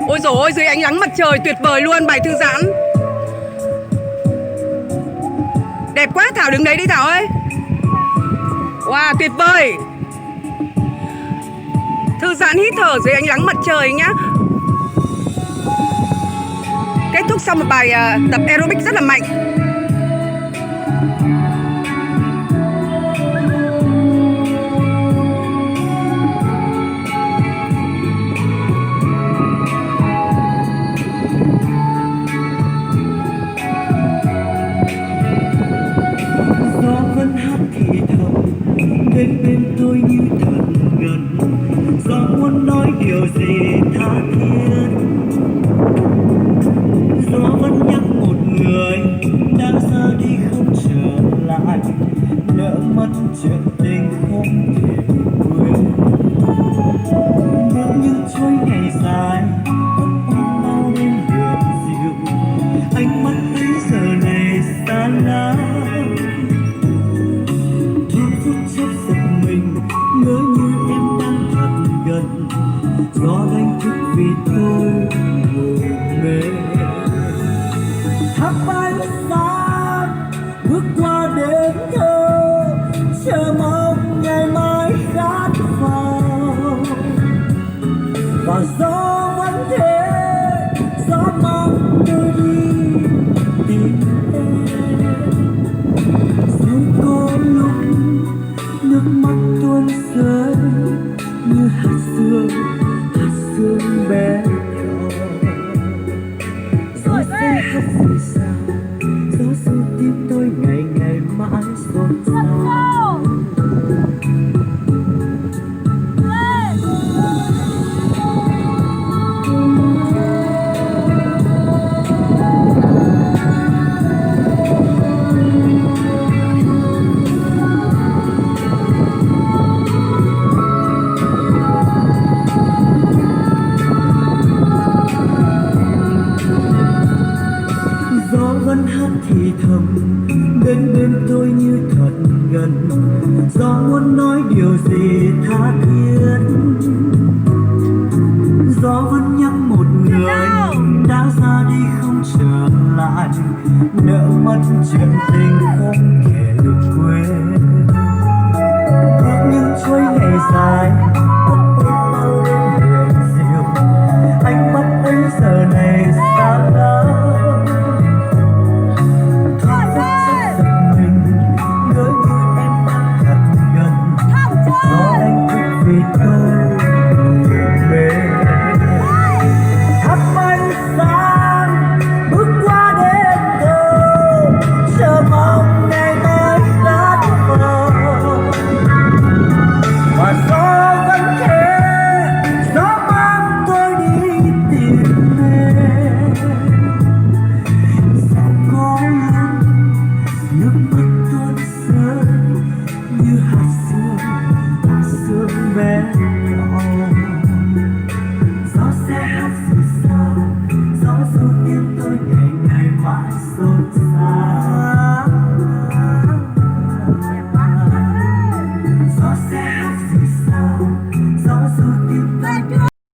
Ôi dồi ôi, dưới ánh nắng mặt trời tuyệt vời luôn, bài thư giãn. Đẹp quá, Thảo đứng đấy đi Thảo ơi. Wow, tuyệt vời. Thư giãn hít thở dưới ánh nắng mặt trời nhá. Kết thúc xong một bài tập aerobic rất là mạnh. Gió vẫn hát thì thầm đến bên tôi như thật gần. Gió muốn nói điều gì tha thiết. Gió vẫn nhắc một người đã ra đi không trở lại, nỡ mất chuyện tình không thể quên. Bước những chuỗi ngày dài bao đêm huyền dịu, ánh mắt bây giờ này xa lắm. Thoáng phút chốc giật mình, ngỡ như em đang thật gần. Gió đánh thức vì tôi ngủ mê. Thắp ánh sáng bước qua đêm thơ, chờ mong ngày mai khát vọng. Và gió vẫn thế, gió mang tôi đi tìm em. Rồi có lúc nước mắt tuôn rơi như hạt sương bé nhỏ. Gió sẽ hát rời xa, gió ru tim tôi ngày ngày mãi xôn xao. Gió vẫn hát thì thầm đến bên tôi như thật gần. Gió muốn nói điều gì tha thiết. Gió vẫn nhắc một người đã ra đi không trở lại, nỡ mất chuyện tình không thể quên. Bước những chuỗi ngày dài